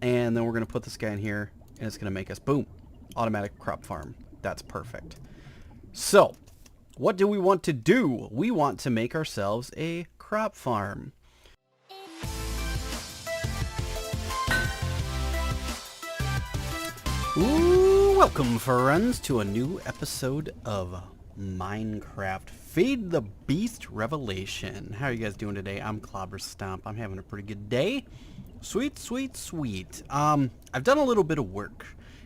And then we're going to put this guy in here, and it's going to make us, boom, automatic crop farm. That's perfect. So, what do we want to do? We want to make ourselves a crop farm. Ooh, welcome friends to a new episode of Minecraft Feed the Beast Revelation. How are you guys doing today? I'm Clobberstomp. I'm having a pretty good day. Sweet, sweet, sweet. I've done a little bit of work,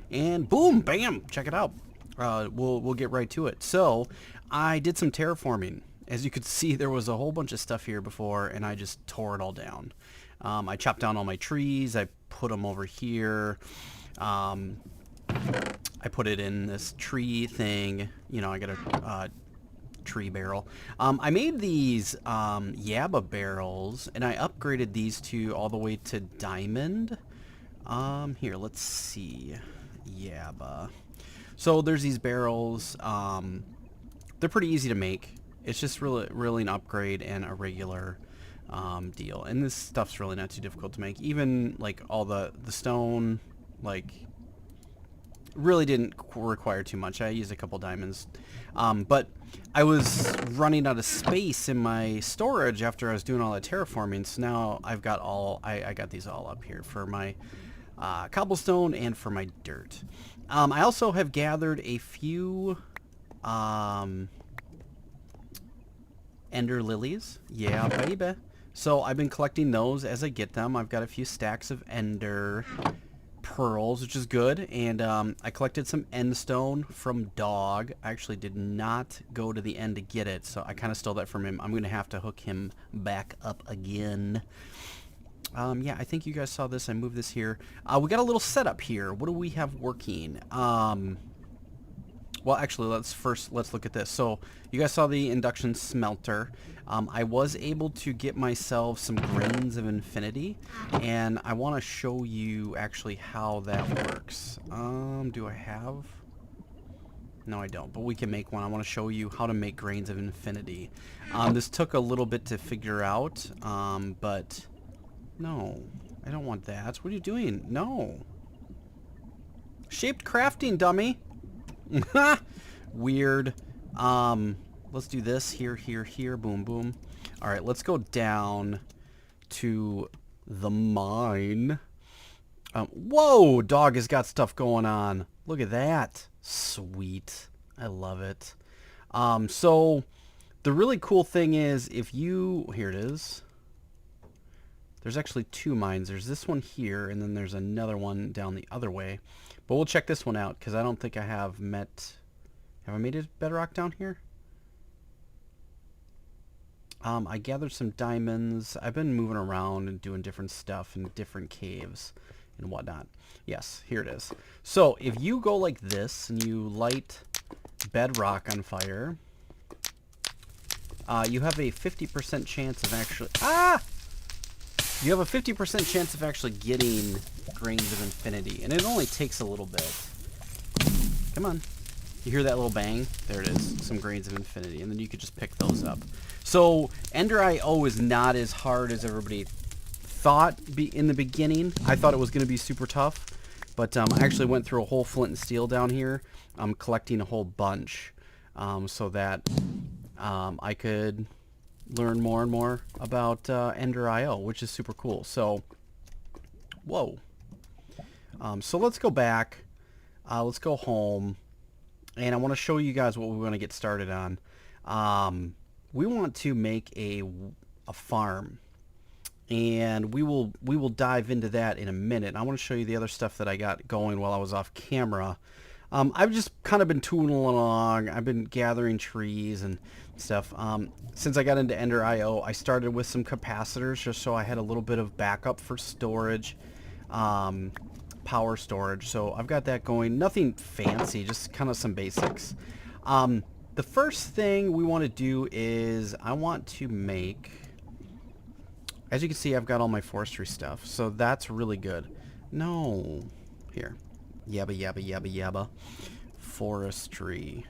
and boom, bam, check it out. We'll get right to it. So, I did some terraforming. As you could see, there was a whole bunch of stuff here before, and I just tore it all down. I chopped down all my trees. I put them over here. I put it in this tree thing. You know, I got a tree barrel. I made these Yaba barrels, and I upgraded these to all the way to diamond. Here, let's see. Yaba. So there's these barrels. They're pretty easy to make. It's just really an upgrade and a regular deal. And this stuff's really not too difficult to make. Even like all the stone, like, really didn't require too much. I used a couple diamonds. But I was running out of space in my storage after I was doing all the terraforming. So now I've got I got these all up here for my cobblestone and for my dirt. I also have gathered a few ender lilies. Yeah, baby. So I've been collecting those as I get them. I've got a few stacks of ender pearls, which is good, and I collected some end stone from Dog. I actually did not go to the end to get it, so I kind of stole that from him. I'm going to have to hook him back up again. Yeah, I think you guys saw this. I moved this here. We got a little setup here. What do we have working? Well, actually, let's look at this. So you guys saw the induction smelter. I was able to get myself some grains of infinity, and I want to show you actually how that works. Do I have? No, I don't, but we can make one. I want to show you how to make grains of infinity. This took a little bit to figure out, but no, I don't want that. What are you doing? No. Shaped crafting, dummy. Weird. Let's do this. Here, here, here. Boom, boom. Alright, let's go down to the mine. Whoa! Dog has got stuff going on. Look at that. Sweet. I love it. So, the really cool thing is, if you... Here it is. There's actually two mines. There's this one here, and then there's another one down the other way. But we'll check this one out, because I don't think I have met... Have I made a bedrock down here? I gathered some diamonds. I've been moving around and doing different stuff in different caves and whatnot. Yes, here it is. So, if you go like this, and you light bedrock on fire, you have a 50% chance of actually... You have a 50% chance of actually getting grains of infinity, and it only takes a little bit. Come on. You hear that little bang? There it is. Some grains of infinity, and then you could just pick those up. So, Ender IO is not as hard as everybody thought in the beginning. I thought it was going to be super tough, but I actually went through a whole flint and steel down here. I'm collecting a whole bunch so that I could learn more and more about Ender IO, which is super cool. So, whoa. So let's go back. Let's go home. And I want to show you guys what we want to get started on. We want to make a farm. And we will dive into that in a minute. I want to show you the other stuff that I got going while I was off camera. I've just kind of been tooling along. I've been gathering trees and stuff. Since I got into Ender IO, I started with some capacitors just so I had a little bit of backup for storage, power storage. So I've got that going. Nothing fancy, just kind of some basics. The first thing we want to do is I want to make... As you can see, I've got all my forestry stuff, so that's really good. No. Here. Yabba, yabba, yabba, yabba. Forestry.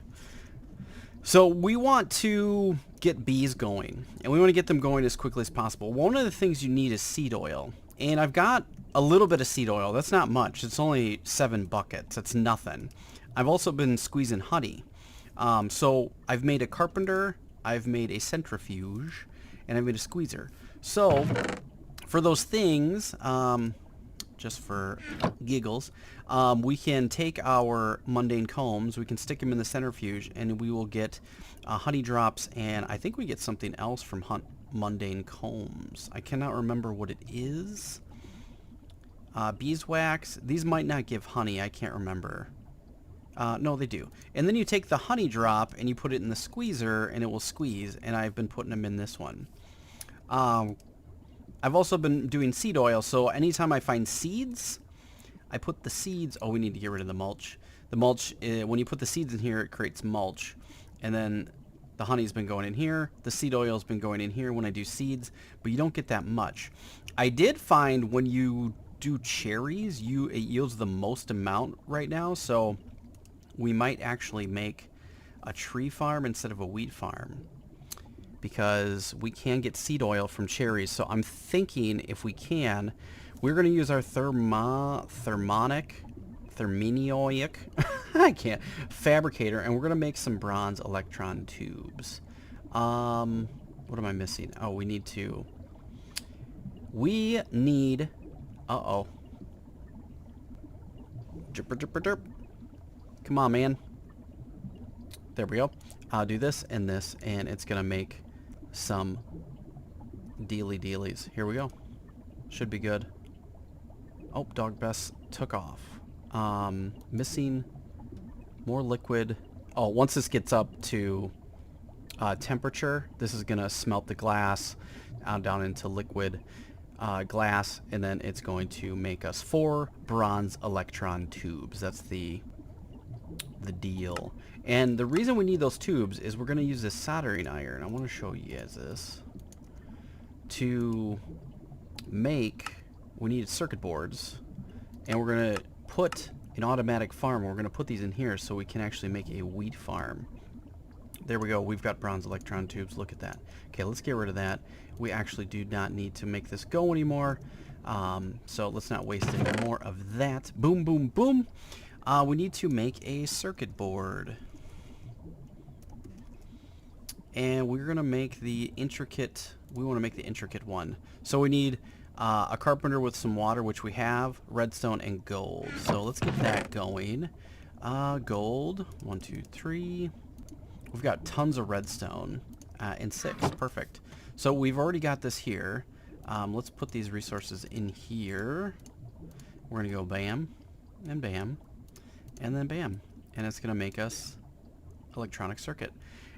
So we want to get bees going, and we want to get them going as quickly as possible. One of the things you need is seed oil, And I've got a little bit of seed oil. That's not much. It's only 7 buckets. That's nothing. I've also been squeezing honey. So I've made a carpenter, I've made a centrifuge, and I've made a squeezer. So for those things, just for giggles, we can take our mundane combs, we can stick them in the centrifuge, and we will get honey drops, and I think we get something else from mundane combs. I cannot remember what it is. Beeswax. These might not give honey. I can't remember. No, they do. And then you take the honey drop and you put it in the squeezer and it will squeeze, and I've been putting them in this one. I've also been doing seed oil, so anytime I find seeds, I put the seeds... Oh, we need to get rid of the mulch. The mulch, when you put the seeds in here, it creates mulch. And then the honey's been going in here. The seed oil's been going in here when I do seeds, but you don't get that much. I did find when you do cherries, it yields the most amount right now, so we might actually make a tree farm instead of a wheat farm, because we can get seed oil from cherries. So I'm thinking if we can, we're going to use our thermonioic I can't, fabricator, and we're going to make some bronze electron tubes. What am I missing? Oh, we need uh-oh. Dripper, dripper, drip. Come on, man. There we go. I'll do this, and it's going to make some dealies. Here we go. Should be good. Oh, Dog Bess took off. Missing more liquid. Oh, once this gets up to temperature, this is going to smelt the glass down into liquid glass, and then it's going to make us 4 bronze electron tubes. That's the deal. And the reason we need those tubes is we're going to use this soldering iron. I want to show you guys this. To make, we need circuit boards, and we're going to put an automatic farm. We're going to put these in here so we can actually make a wheat farm. There we go. We've got bronze electron tubes. Look at that. Okay, let's get rid of that. We actually do not need to make this go anymore. So let's not waste any more of that. Boom, boom, boom. We need to make a circuit board. And we're going to make the intricate... We want to make the intricate one. So we need a carpenter with some water, which we have, redstone, and gold. So let's get that going. Gold. 1, 2, 3... We've got tons of redstone and 6. Perfect. So we've already got this here. Let's put these resources in here. We're going to go bam, and bam, and then bam. And it's going to make us electronic circuit.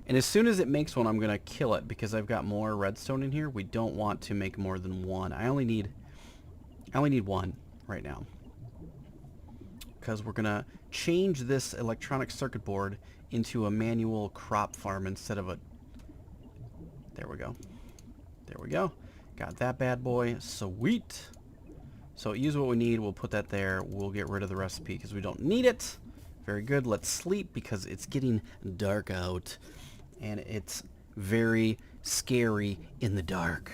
And as soon as it makes one, I'm going to kill it because I've got more redstone in here. We don't want to make more than one. I only need one right now, because we're going to change this electronic circuit board into a manual crop farm instead of a... There we go. There we go. Got that bad boy. Sweet. So use what we need. We'll put that there. We'll get rid of the recipe because we don't need it. Very good. Let's sleep because it's getting dark out. And it's very scary in the dark.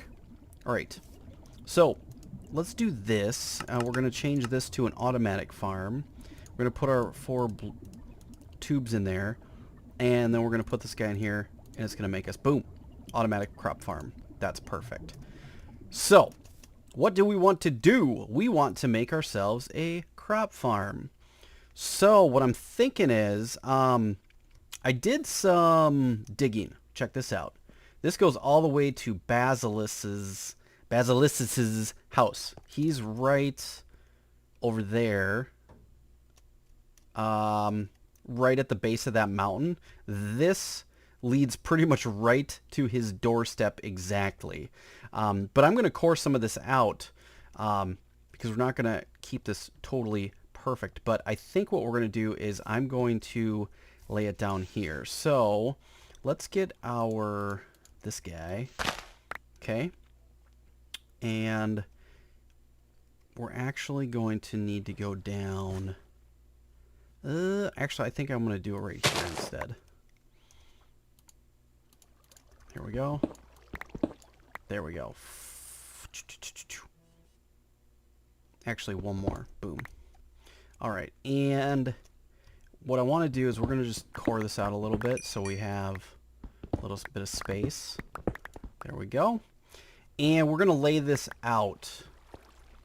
Alright. So let's do this. We're going to change this to an automatic farm. We're going to put our 4 tubes in there. And then we're going to put this guy in here, and it's going to make us, boom, automatic crop farm. That's perfect. So, what do we want to do? We want to make ourselves a crop farm. So, what I'm thinking is, I did some digging. Check this out. This goes all the way to Basilis's house. He's right over there. Right at the base of that mountain. This leads pretty much right to his doorstep exactly. But I'm going to core some of this out because we're not going to keep this totally perfect. But I think what we're going to do is I'm going to lay it down here. So let's get this guy. Okay. And we're actually going to need to go down... actually, I think I'm going to do it right here instead. Here we go. There we go. Actually, one more. Boom. All right, and what I want to do is we're going to just core this out a little bit so we have a little bit of space. There we go. And we're going to lay this out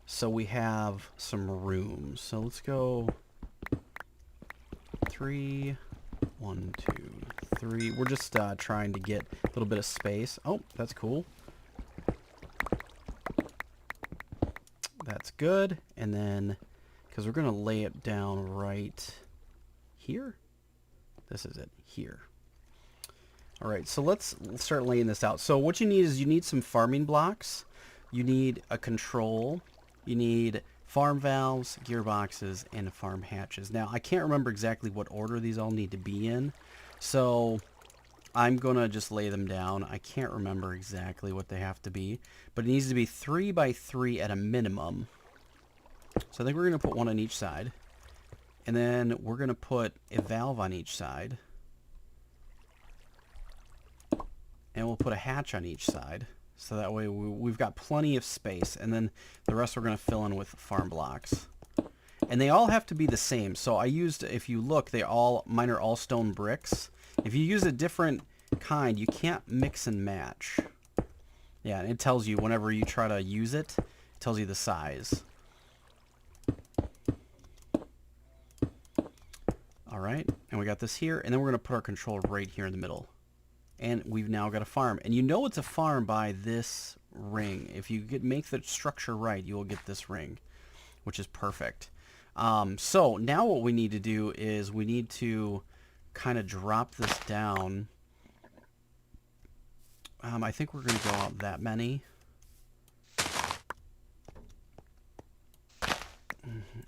so we have some room. So let's go 3, 1, 2, 3. We're just trying to get a little bit of space. Oh, that's cool. That's good. And then, because we're going to lay it down right here. This is it, here. All right, so let's start laying this out. So what you need is you need some farming blocks. You need a control. You need farm valves, gearboxes, and farm hatches. Now, I can't remember exactly what order these all need to be in. So I'm going to just lay them down. I can't remember exactly what they have to be. But it needs to be 3 by 3 at a minimum. So I think we're going to put one on each side. And then we're going to put a valve on each side. And we'll put a hatch on each side. So that way we've got plenty of space. And then the rest we're going to fill in with farm blocks. And they all have to be the same. So I used, if you look, mine are all stone bricks. If you use a different kind, you can't mix and match. Yeah, and it tells you whenever you try to use it, it tells you the size. All right, and we got this here, and then we're going to put our control right here in the middle. And we've now got a farm. And you know it's a farm by this ring. If you make the structure right, you will get this ring, which is perfect. So now what we need to do is we need to kind of drop this down. I think we're going to go out that many.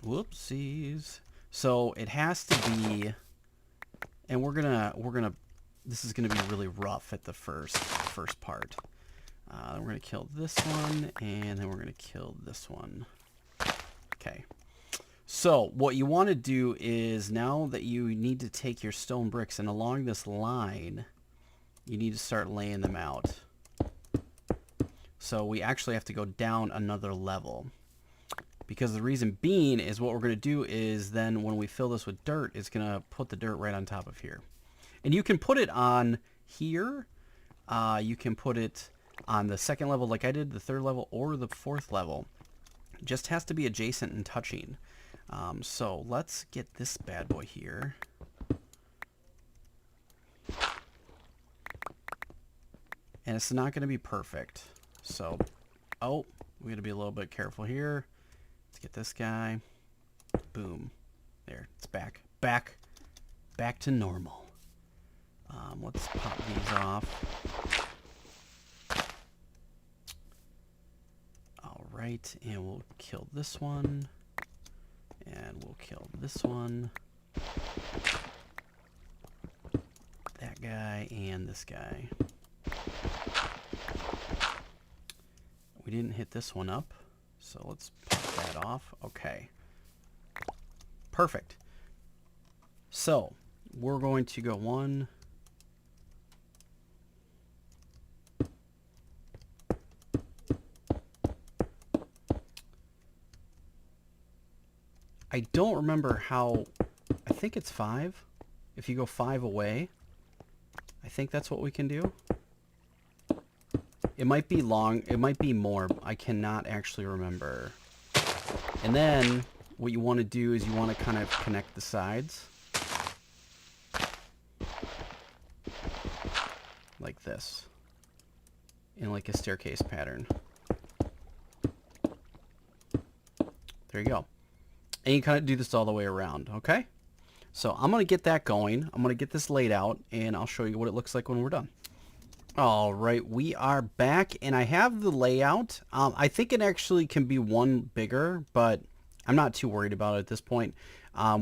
Whoopsies. So it has to be, and we're gonna. This is gonna be really rough at the first part. Then we're gonna kill this one, and then we're gonna kill this one. Okay. So what you want to do is, now that you need to take your stone bricks, and along this line, you need to start laying them out. So we actually have to go down another level. Because the reason being is what we're going to do is then when we fill this with dirt, it's going to put the dirt right on top of here. And you can put it on here. You can put it on the second level like I did, the third level, or the fourth level. It just has to be adjacent and touching. So let's get this bad boy here. And it's not going to be perfect. So, oh, we got to be a little bit careful here. Let's get this guy. Boom. There, it's back to normal. Let's pop these off. All right, and we'll kill this one. And we'll kill this one. That guy and this guy. We didn't hit this one up, so let's pop that off. Okay. Perfect. So, we're going to go 1. I don't remember how, I think it's 5. If you go 5 away, I think that's what we can do. It might be long, it might be more, I cannot actually remember. And then what you want to do is you want to kind of connect the sides. Like this. In like a staircase pattern. There you go. And you kind of do this all the way around, okay? So I'm going to get that going. I'm going to get this laid out, and I'll show you what it looks like when we're done. All right, we are back, and I have the layout. I think it actually can be one bigger, but I'm not too worried about it at this point.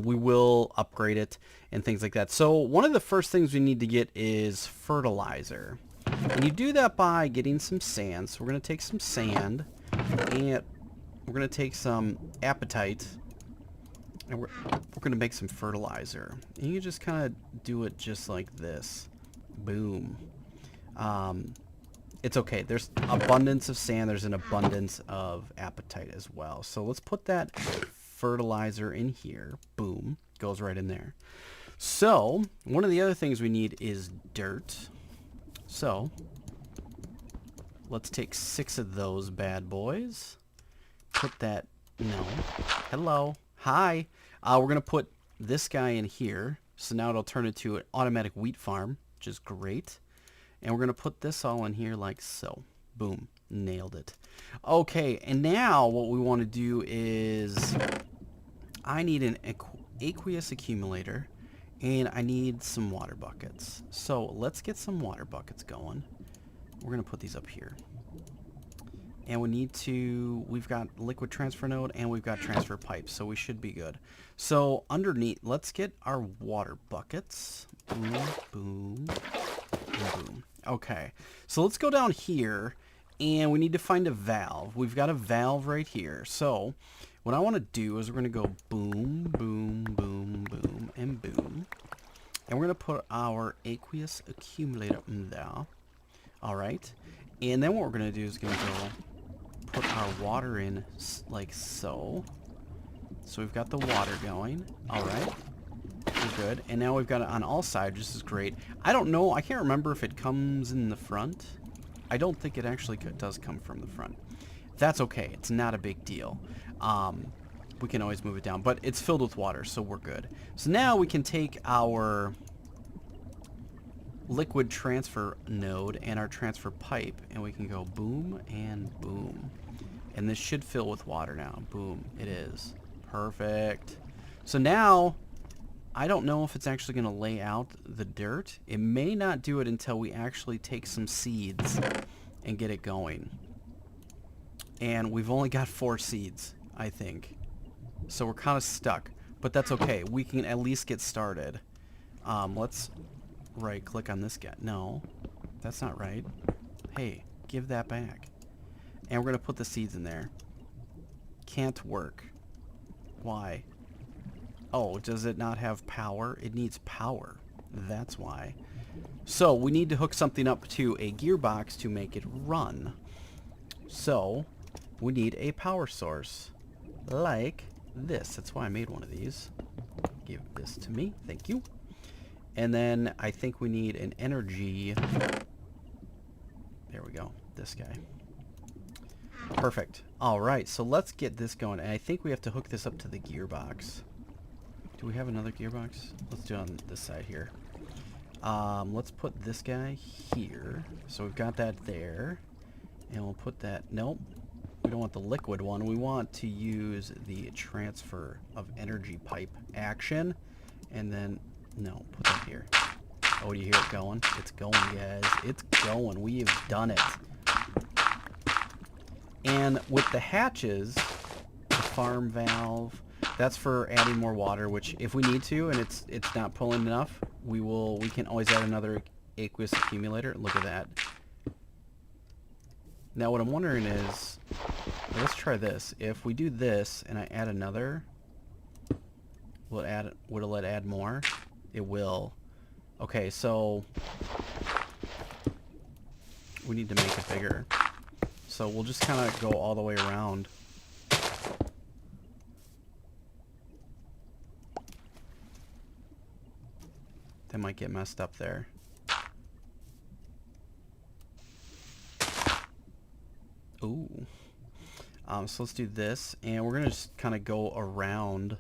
We will upgrade it and things like that. So one of the first things we need to get is fertilizer. And you do that by getting some sand. So we're going to take some sand, and we're going to take some apatite, and we're going to make some fertilizer. And you just kind of do it just like this. Boom. it's okay. There's abundance of sand. There's an abundance of apatite as well. So let's put that fertilizer in here. Boom. Goes right in there. So one of the other things we need is dirt. So let's take 6 of those bad boys. Put that, no. Hello. Hi. We're going to put this guy in here. So now it'll turn into an automatic wheat farm, which is great. And we're going to put this all in here like so. Boom. Nailed it. Okay, and now what we want to do is I need an Aqueous Accumulator, and I need some water buckets. So let's get some water buckets going. We're going to put these up here. And we need to, we've got liquid transfer node and we've got transfer pipes, so we should be good. So underneath, let's get our water buckets. Boom, boom, and boom. Okay, so let's go down here and we need to find a valve. We've got a valve right here. So what I want to do is we're going to go boom, boom, boom, boom, and boom. And we're going to put our Aqueous Accumulator in there. All right. And then what we're going to do is going to go put our water in like so. So we've got the water going. All right. We're good. And now we've got it on all sides. This is great. I don't know. I can't remember if it comes in the front. I don't think it actually does come from the front. That's okay. It's not a big deal. We can always move it down. But it's filled with water, so we're good. So now we can take our liquid transfer node and our transfer pipe, and we can go boom and boom. And this should fill with water now. Boom. It is. Perfect. So now, I don't know if it's actually going to lay out the dirt. It may not do it until we actually take some seeds and get it going. And we've only got 4 seeds, I think. So we're kind of stuck. But that's okay. We can at least get started. Let's right-click on this guy. No, that's not right. Hey, give that back. And we're going to put the seeds in there. Can't work. Why? Oh, does it not have power? It needs power. That's why. So we need to hook something up to a gearbox to make it run. So we need a power source like this. That's why I made one of these. Give this to me. Thank you. And then I think we need an energy. There we go. This guy. Perfect. All right. So let's get this going. And I think we have to hook this up to the gearbox. Do we have another gearbox? Let's do it on this side here. Let's put this guy here. So we've got that there. And we'll put that... Nope. We don't want the liquid one. We want to use the transfer of energy pipe action. And then... No, put that here. Oh, do you hear it going? It's going, guys. It's going. We have done it. And with the hatches, the farm valve... That's for adding more water, which if we need to and it's not pulling enough, we can always add another Aqueous Accumulator. Look at that. Now what I'm wondering is, let's try this. If we do this and I add another, will it add more? It will. Okay, so we need to make it bigger. So we'll just kind of go all the way around. That might get messed up there. Ooh. So let's do this, and we're gonna just kind of go around.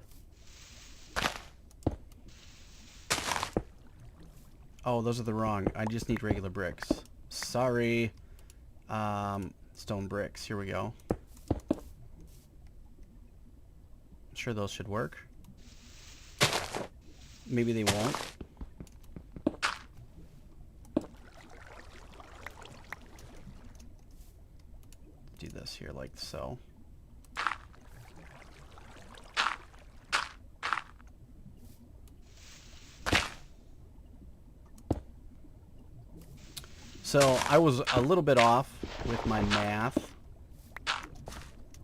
Oh, those are the wrong. I just need regular bricks. Sorry. Stone bricks. Here we go. I'm sure those should work. Maybe they won't. Do this here like so. So I was a little bit off with my math,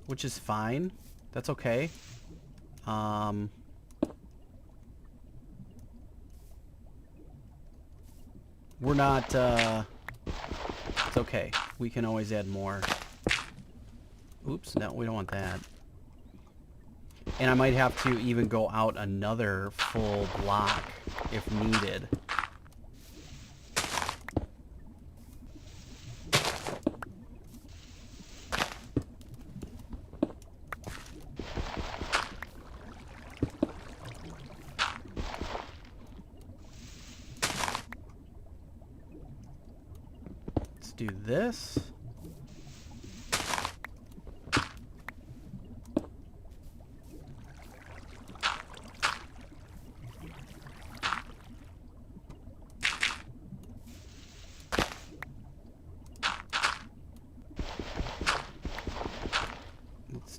which is fine. That's okay. We're not, it's okay. we can always add more. Oops, no, we don't want that. And I might have to even go out another full block if needed. Let's do this.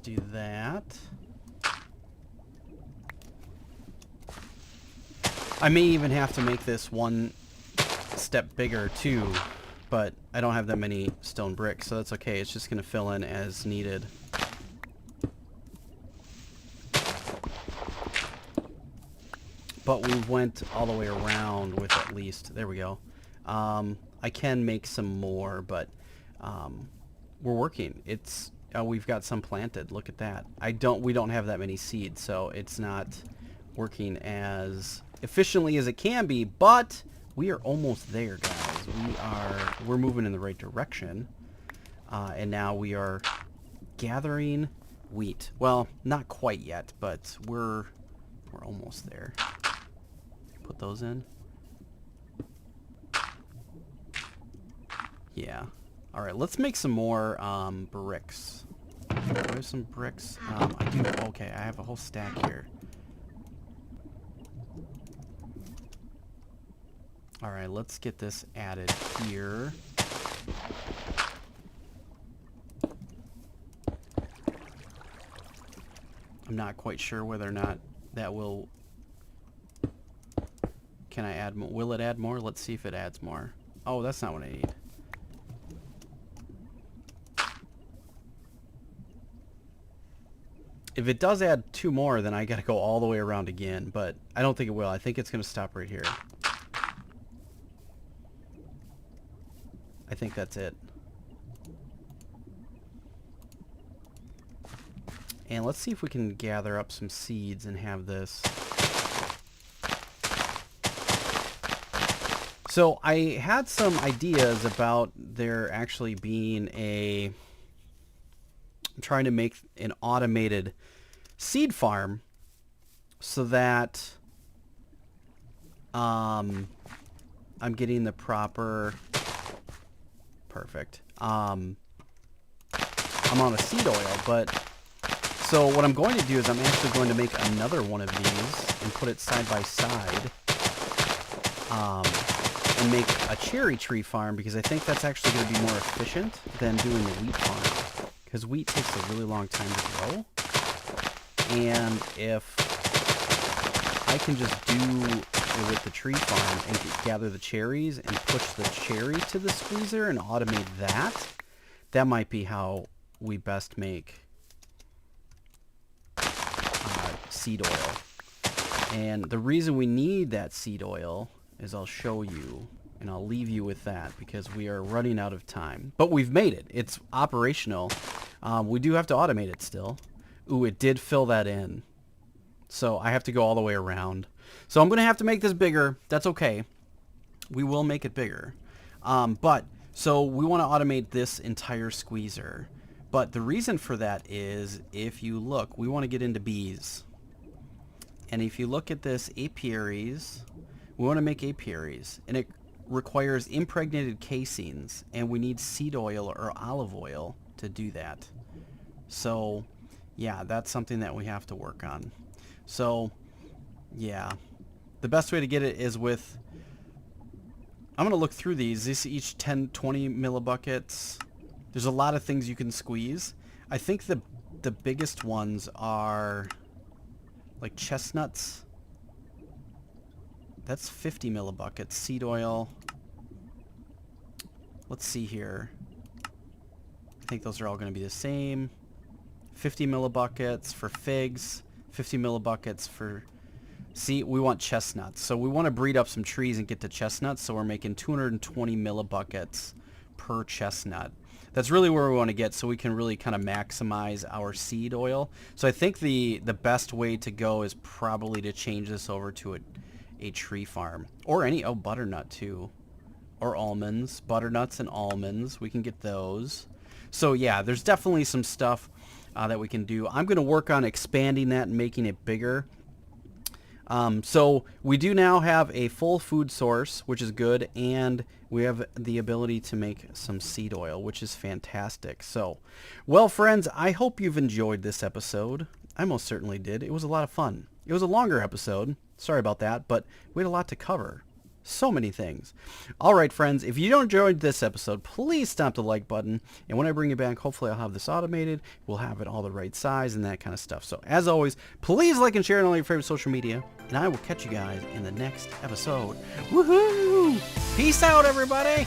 Do that. I may even have to make this one step bigger too, but I don't have that many stone bricks, so that's okay. It's just going to fill in as needed. But we went all the way around with at least, there we go. I can make some more, but we're working. It's we've got some planted. Look at that. We don't have that many seeds, so it's not working as efficiently as it can be, but we are almost there, guys. We're moving in the right direction. And now we are gathering wheat. Well, not quite yet, but we're almost there. Put those in. Yeah. All right, let's make some more bricks. Where's some bricks? I do. Okay, I have a whole stack here. All right, let's get this added here. I'm not quite sure whether or not that will... Can I add more? Will it add more? Let's see if it adds more. Oh, that's not what I need. If it does add 2 more, then I gotta go all the way around again, but I don't think it will. I think it's gonna stop right here. I think that's it. And let's see if we can gather up some seeds and have this. So I had some ideas about there actually being I'm trying to make an automated seed farm so that I'm getting the proper... Perfect. I'm on a seed oil, but so what I'm going to do is I'm actually going to make another one of these and put it side by side, and make a cherry tree farm, because I think that's actually going to be more efficient than doing the wheat farm, because wheat takes a really long time to grow. And if I can just do it with the tree farm and gather the cherries and push the cherry to the squeezer and automate that, that might be how we best make seed oil. And the reason we need that seed oil is I'll show you, and I'll leave you with that, because we are running out of time. But we've made it. It's operational. We do have to automate it still. Ooh, it did fill that in. So I have to go all the way around. So I'm going to have to make this bigger. That's okay. We will make it bigger. So we want to automate this entire squeezer. But the reason for that is, if you look, we want to get into bees. And if you look at this apiaries, we want to make apiaries. And it requires impregnated casings. And we need seed oil or olive oil to do that. So, yeah, that's something that we have to work on. So, yeah. The best way to get it is with... I'm going to look through these. These each 10, 20 millibuckets. There's a lot of things you can squeeze. I think the biggest ones are like chestnuts. That's 50 millibuckets. Seed oil. Let's see here. I think those are all going to be the same. 50 millibuckets for figs. 50 millibuckets for... See, we want chestnuts. So we want to breed up some trees and get to chestnuts. So we're making 220 millibuckets per chestnut. That's really where we want to get, so we can really kind of maximize our seed oil. So I think the best way to go is probably to change this over to a tree farm. Or any, oh, butternut too. Or almonds. Butternuts and almonds. We can get those. So yeah, there's definitely some stuff that we can do. I'm going to work on expanding that and making it bigger. So we do now have a full food source, which is good, and we have the ability to make some seed oil, which is fantastic. So, well, friends, I hope you've enjoyed this episode. I most certainly did. It was a lot of fun. It was a longer episode. Sorry about that, but we had a lot to cover. So many things. All right, friends, if you enjoyed this episode, please stomp the like button. And when I bring it back, hopefully I'll have this automated. We'll have it all the right size and that kind of stuff. So as always, please like and share on all your favorite social media. And I will catch you guys in the next episode. Woohoo! Peace out, everybody!